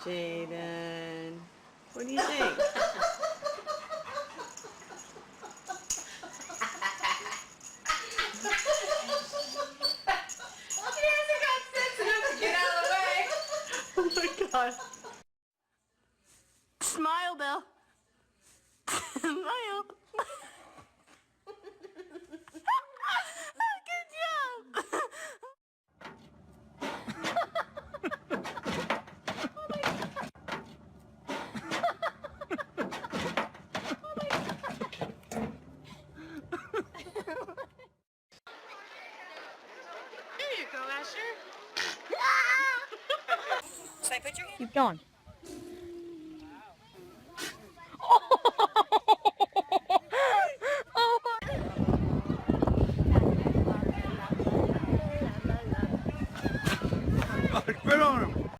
Jaden, what do you think? Oh my god. Smile, Bill. Smile. Good job. There you go, Asher. Should I put your hand? Keep going.